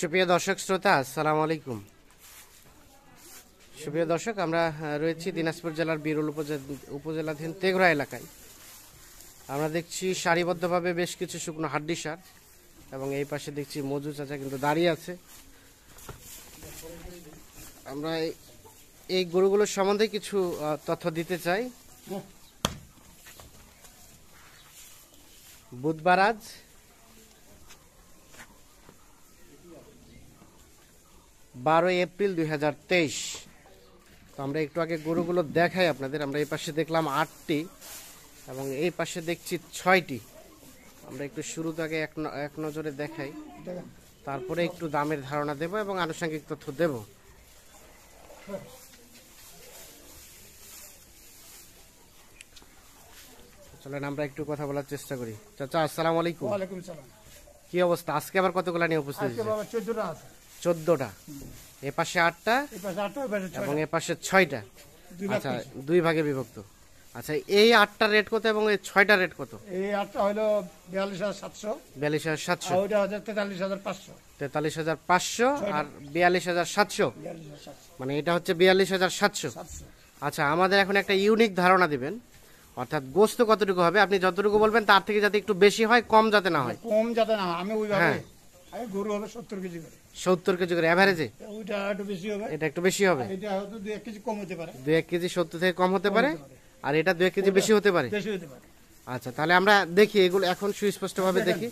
সুপ্রিয় দর্শক শ্রোতা, আসসালামু আলাইকুম। সুপ্রিয় দর্শক, আমরা রয়েছি দিনাজপুর জেলার বিরল উপজেলাধীন তেঘরা এলাকায়। আমরা দেখছি সারিবদ্ধভাবে বেশ কিছু শুকনো হাড্ডি সার, এবং এই পাশে দেখছি মজু চাচা কিন্তু দাঁড়িয়ে আছে। আমরা এই গরুগুলোর সম্বন্ধে কিছু তথ্য দিতে চাই। বুধবার আজ 12 এপ্রিল 2023। তো আমরা একটু আগে গরুগুলো দেখাই আপনাদের। আমরা এই পাশে দেখলাম 8টি এবং এই পাশে দেখছি 6টি। আমরা একটু শুরু থেকে এক নজরে দেখাই, তারপরে একটু দামের ধারণা দেব এবং আনুষঙ্গিক তথ্য দেব। চলেন আমরা একটু কথা বলার চেষ্টা করি। চাচা, আসসালামু আলাইকুম। ওয়ালাইকুম সালাম। কি অবস্থা? আজকে আবার কতগুলা নিয়ে উপস্থিত হয়েছে? 14টা আছে। 14টা। এ পাশে 8টা এবং এ পাশে 6টা। আচ্ছা, দুই ভাগে বিভক্ত। আচ্ছা, এই 8টার রেট কত এবং এই 6টার রেট কত? এই 8টা হলো 42,700। 42,700। আর ওইটা হচ্ছে 43,500। 43,500 আর 42,700। মানে এটা হচ্ছে 42,700। আচ্ছা, আমাদের এখন একটা ইউনিক ধারণা দিবেন, অর্থাৎ গোস্ত কতটুকু হবে? আপনি যতটুকু বলবেন তার থেকে যাতে একটু বেশি হয়, কম যাতে না হয়। কম যাতে না, আমি ওইভাবে হ্যাঁ। এই গরু হবে 70 কেজি করে। 70 কেজি করে এভারেজে? ওইটা একটু বেশি হবে, এটা একটু বেশি হবে। এটা হয়তো 2-1 কেজি কম হতে পারে। 2-1 কেজি 70 থেকে কম হতে পারে, আর এটা 2-1 কেজি বেশি হতে পারে। বেশি হতে পারে। আচ্ছা, তাহলে আমরা দেখি এগুলো এখন সুস্পষ্ট ভাবে দেখি।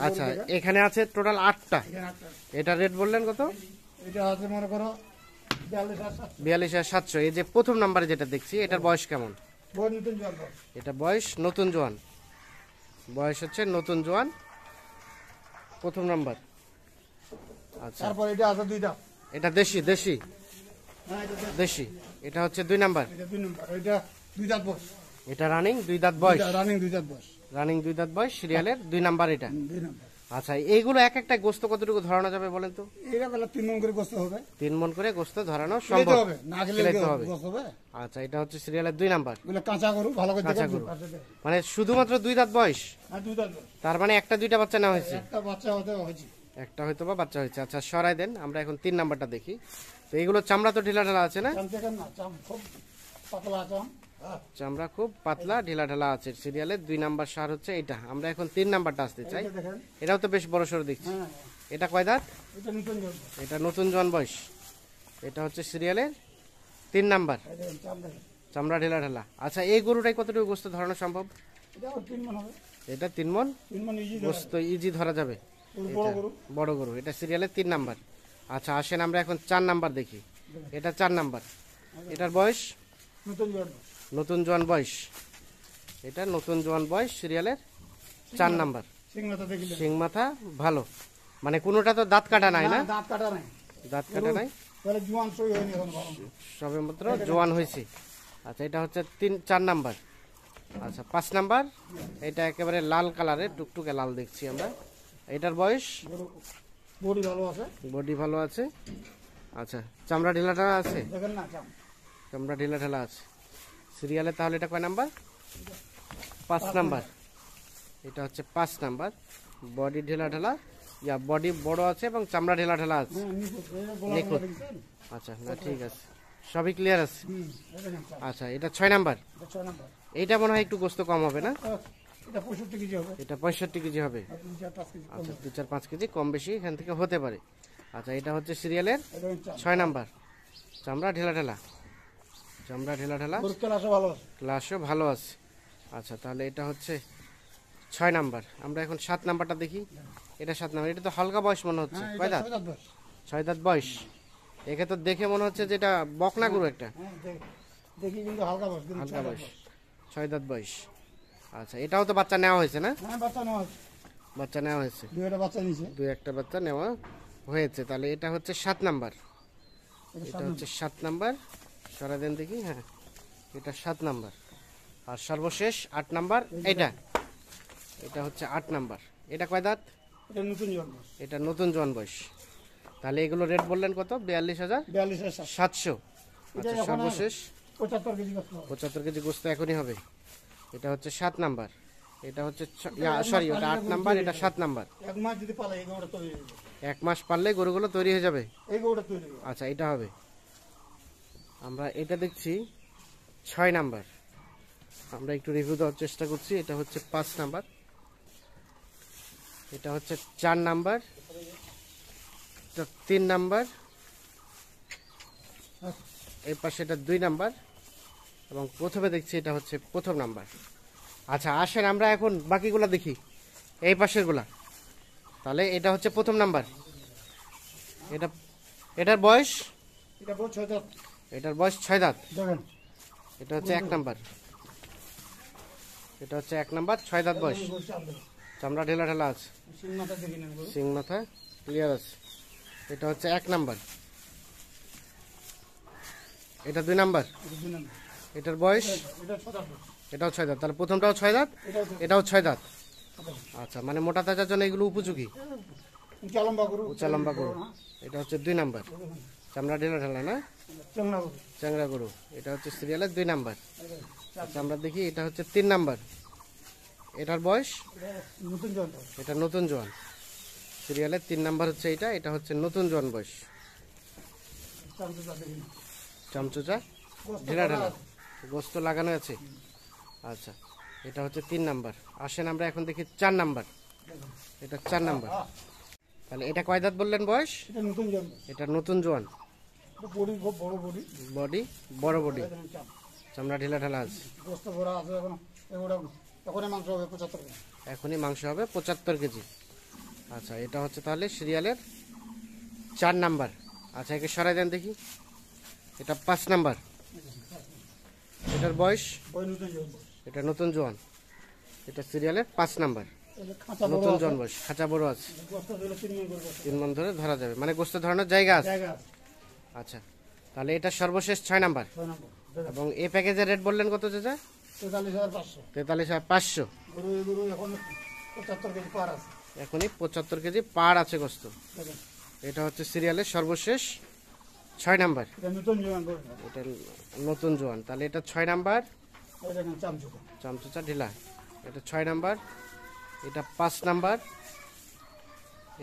আচ্ছা, এখানে আছে টোটাল 8টা। এখানে 8টা। এটা রেট বললেন কত? এটা হচ্ছে মনে করো 42,700। 42,700। এই যে প্রথম নাম্বারে যেটা দেখছি, এটার বয়স কেমন? বড় নতুন জল বল। এটা বয়স নতুন জোয়ান। বয়স হচ্ছে নতুন জোয়ান, প্রথম নাম্বার। আচ্ছা, তারপর এটা আছে 2টা। এটা দেশি দেশি হ্যাঁ, এটা দেশি। এটা হচ্ছে 2 নাম্বার। 2 নম্বর। এটা 2 দাঁত বয়স। এটা রানিং 2 দাঁত বয়স। রানিং 2 দাঁত বয়স। রানিং 2 দাঁত বয়স, সিরিয়ালের 2 নাম্বার এটা। 2 নম্বর। আচ্ছা, এইগুলো এক একটা গোস্ত কতটুকু ধরানো যাবে বলেন তো? এটা বেলা 3 মণ করে গোস্ত হবে। 3 মণ করে গোস্ত ধরানো খেতে সম্ভব হবে, না খেলে খেতে হবে। গোস্ত হবে। আচ্ছা, এটা হচ্ছে সিরিয়ালের 2 নাম্বার। এগুলো কাঁচা গরু, ভালো করে কাঁচা দেখে গরু। মানে শুধুমাত্র 2 দাঁত বয়স? আর 2 দাঁত বয়স। তার মানে একটা 2টা বাচ্চা নেওয়া হয়েছে? একটা বাচ্চা হতে হয়েছে। একটা হয়তো বা বাচ্চা হয়েছে। আচ্ছা, সরাই দেন, আমরা এখন 3 নাম্বারটা দেখি। তো এইগুলো চামড়া তো ঢিলা ঢালা আছে না? চাম দেখেন না, চাম খুব পাতলা চাম। চামড়া খুব পাতলা ঢিলা ঢালা আছে। সিরিয়ালের 2 নাম্বার সার হচ্ছে এটা। আমরা এখন 3 নাম্বারটা আসতে চাই। এটা দেখেন। এটাও তো বেশ বড় সড়ো দেখছি। হ্যাঁ, এটা কয় দাঁত? এটা নতুন জল। এটা নতুন জোয়ান বয়স। এটা হচ্ছে সিরিয়ালের 3 নাম্বার, এই দেখেন চাম দেখেন। চামড়া ঢিলা ঢালা। আচ্ছা, এই গরুটাই কতটুকু গোস্ত ধরানো সম্ভব? এটা আর 3 মণ হবে। এটা 3 মণ 3 মণ ইজি গোস্ত ইজি ধরা যাবে। বড় গরু। বড় গরু। এটা সিরিয়ালের 3 নাম্বার। আচ্ছা, আসেন আমরা এখন 4 নাম্বার দেখি। এটা 4 নাম্বার। এটার বয়স নতুন জল। নতুন জোয়ান বয়স। এটা নতুন জোয়ান বয়স, সিরিয়ালের 4 নাম্বার। সিং মাথা দেখিলে। শিং মাথা ভালো, মানে কোনোটা তো দাঁত কাটা নাই না? দাঁত কাটা নাই। দাঁত কাটা নাই, তাহলে জোয়ান সই হয়নি এখন ভালো। সবে মাত্র জোয়ান হয়েছে। আচ্ছা, এটা হচ্ছে 4 নাম্বার। আচ্ছা, 5 নাম্বার। এটা একেবারে লাল কালারের, টুকটুকে লাল দেখছি আমরা। এটার বয়স? বডি ভালো আছে। বডি ভালো আছে। আচ্ছা, চামড়া ঢিলা ঢালা আছে? দেখেন না চাম। চামড়া ঢিলা ঢালা আছে। সিরিয়ালে তাহলে এটা কয় নাম্বার? 5 নাম্বার। এটা হচ্ছে 5 নাম্বার। বডি ঢিলা ঢালা, বডি বড় আছে এবং চামড়া ঢিলা ঢালা আছে। হ্যাঁ, নিখুঁত। এই গোলা নিখুঁত। দেখছেন? আচ্ছা, না ঠিক আছে, সবই ক্লিয়ার আছে। হুম, এই দেখেন চাম। আচ্ছা, এটা 6 নাম্বার। এটা 6 নম্বর। এইটা মনে হয় একটু গোস্ত কম হবে না? এটা 65 কেজি হবে। এটা 65 কেজি হবে। আর 2-4-5 কেজি কম আচ্ছা, হবে। 2-4-5 কেজি কম বেশি এখান থেকে হতে পারে। আচ্ছা, এটা হচ্ছে সিরিয়ালের এই দেখেন চাম। 6 নাম্বার। চামড়া ঢেলা ঢালা, চামড়া ঢেলা ঢালা, গরুর ক্লাসও ভালো আছে। ক্লাসও ভালো আছে। আচ্ছা, তাহলে এটা হচ্ছে 6 নাম্বার। আমরা এখন 7 নাম্বারটা দেখি। এটা 7 নাম্বার। এটা তো হালকা বয়স মনে হচ্ছে। হ্যাঁ, কয় এটা দাঁত? 6 দাঁত বয়স। 6 দাঁত বয়স। একে তো দেখে মনে হচ্ছে যে এটা বকনা গরু একটা। হ্যাঁ, দেখি কিন্তু হালকা বয়স, কিন্তু হালকা 6 দাঁত বয়স, বয়স। 6 দাঁত বয়স। আচ্ছা, এটাও তো বাচ্চা নেওয়া হয়েছে না? হ্যাঁ, বাচ্চা নেওয়া আছে। বাচ্চা নেওয়া হয়েছে, 2টা বাচ্চা নিছে। 2-1টা বাচ্চা নেওয়া হয়েছে। তাহলে এটা হচ্ছে 7 নাম্বার। এটা হচ্ছে 7 নাম্বার। সরা দেন দেখি। হ্যাঁ, এটা 7 নাম্বার। আর সর্বশেষ 8 নাম্বার। এটা হচ্ছে 8 নাম্বার। এটা কয় দাঁত? এটা নতুন জন্ম। এটা নতুন জোয়ান বয়স। তাহলে এগুলো রেট বললেন কত? 42,700। 42,700। আচ্ছা, সর্বশেষ 75 কেজি গোস্ত হবে। 75 কেজি গোস্ত এখনই হবে। এটা হচ্ছে 7 নাম্বার। এটা হচ্ছে সরি, ওটা 8 নাম্বার, এটা 7 নাম্বার। 1 মাস যদি পালে এই গরুটা তৈরি হয়ে যাবে। 1 মাস পারলে গরুগুলো তৈরি হয়ে যাবে। এই গরুটা তৈরি হবে। আচ্ছা, এটা হবে। আমরা এটা দেখছি 6 নাম্বার। আমরা একটু রিভিউ দেওয়ার চেষ্টা করছি। এটা হচ্ছে 5 নাম্বার, এটা হচ্ছে 4 নাম্বার, এটা 3 নাম্বার, এই পাশে এটা 2 নাম্বার এবং প্রথমে দেখছি এটা হচ্ছে প্রথম নাম্বার। আচ্ছা, আসেন আমরা এখন বাকিগুলা দেখি, এই পাশের গুলা। তাহলে এটা হচ্ছে প্রথম নাম্বার। এটার বয়স, এটা বড় 6 দাঁত। এটার বয়স 6 দাঁত। দেখেন এটা হচ্ছে 1 নাম্বার, এটা হচ্ছে 1 নাম্বার, 6 দাঁত বয়স। চামড়া ঢেলা ঢেলা আছে, সিং মাথা দেখি না গরু। সিং মাথা ক্লিয়ার আছে। এটা হচ্ছে 1 নাম্বার। এটা 2 নাম্বার, এটা 2 নাম্বার। এটার বয়স, এটা 6 দাঁত। এটাও 6 দাঁত। তাহলে প্রথমটাও 6 দাঁত, এটাও 6 দাঁত। আচ্ছা, মানে মোটা তাজার জন্য এগুলো উপযোগী, উঁচা লম্বা গরু। উঁচা লম্বা গরু। এটা হচ্ছে 2 নাম্বার, চামড়া ঢেলা ঢেলা না, চাংড়া গরু। চ্যাংড়া গরু। এটা হচ্ছে সিরিয়ালের 2 নাম্বার। আচ্ছা, আমরা দেখি এটা হচ্ছে 3 নাম্বার। এটার বয়স, এটা নতুন যন্ত্র। এটা নতুন জোয়ান। সিরিয়ালের 3 নাম্বার হচ্ছে এটা, এটা হচ্ছে নতুন জোয়ান বয়স। চামচা দেখি না। চামচুচা ঢেলা ঢেলা, গোস্ত লাগানো আছে। আচ্ছা, এটা হচ্ছে 3 নাম্বার। আসেন আমরা এখন দেখি 4 নাম্বার। এটা 4 নাম্বার। তাহলে এটা কয় দাঁত বললেন বয়স? এটা নতুন যন্ত্র। এটা নতুন জোয়ান। এটা বডি খুব বড় বডি। বডি বড় বডি, দেখেন চাম। চামড়া ঢেলা ঢেলা আছে। গোস্ত ভরা আছে এখন। এগুলো এখন মাংস হবে 75 কেজি। এখনই মাংস হবে 75 কেজি। আচ্ছা, এটা হচ্ছে তাহলে সিরিয়ালের 4 নাম্বার। আচ্ছা, একে সরাই দেন দেখি। এটা 5 নাম্বার। এটার বয়স, ওই নতুন যন্ত্র। এটা নতুন জোয়ান। এটা সিরিয়ালের 5 নাম্বার, এটা খাঁচা বড় নতুন আছে। জোয়ান বয়স, খাঁচা বড় আছে। গোস্ত দিলে 3 মণ করে গোস্ত। 3 মণ ধরে ধরা যাবে, মানে গোস্ত ধরানোর জায়গা আছে। জায়গা আছে। আচ্ছা, তাহলে এটা সর্বশেষ 6 নাম্বার। 6 নম্বর। দেখেন এবং এই প্যাকেজের রেট বললেন কত চাচা? 43,500। 43,500। গরু এই গরু এখন 75 কেজি পার আছে। এখনই 75 কেজি পার আছে গোস্ত। দেখেন এটা হচ্ছে সিরিয়ালের সর্বশেষ 6 নাম্বার। এটা নতুন জোয়ান গরু। এটা নতুন জোয়ান। তাহলে এটা 6 নাম্বার, এই দেখেন চামচা। চামচুচা ঢিলা। এটা 6 নাম্বার, এটা 5 নাম্বার,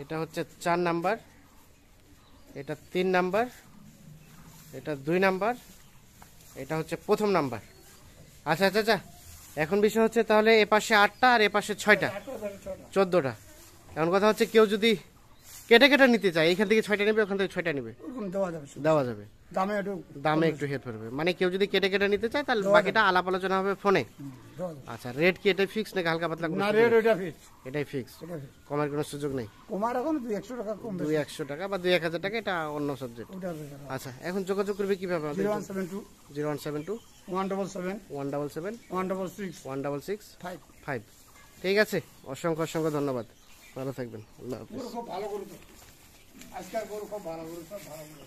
এটা হচ্ছে 4 নাম্বার, এটা 3 নাম্বার, এটা 2 নাম্বার, এটা হচ্ছে প্রথম নাম্বার। আচ্ছা আচ্ছা আচ্ছা, এখন বিষয় হচ্ছে তাহলে এ পাশে 8টা আর এ পাশে 6টা, 14টা। এখন কথা হচ্ছে কেউ যদি কেটে কেটে নিতে চায়, এখান থেকে 6টা নেবে, ওখান থেকে 6টা নেবে, ওরকম দেওয়া যাবে। দেওয়া যাবে। দামে একটু দামে একটু হেল্প করবে, মানে কেউ যদি কেটে কেটে নিতে চায় তাহলে বাকিটা আলাপ আলোচনা হবে ফোনে। দেওয়া যাবে। আচ্ছা, রেট কি এটাই ফিক্স নাকি হালকা পাতলা করে না সুযোগ? রেট ওইটা ফিক্স। এটাই ফিক্স, এটা fix। কমার কোনো সুযোগ নেই। কমার এখন 200 টাকা কম বেশি। 200 টাকা বা 2-1000 টাকা, এটা অন্য সাবজেক্ট। ওটা ব্যাপার। আচ্ছা, এখন যোগাযোগ করবে কিভাবে? 0172 0172 177 177 166 166 5। 5। ঠিক আছে, অসংখ্য অসংখ্য ধন্যবাদ। ভালো থাকবেন। আল্লাহ হাফিজ। গরু খুব ভালো গরু তো। আজকাল গরু খুব ভালো গরু, সব ভালো গরু।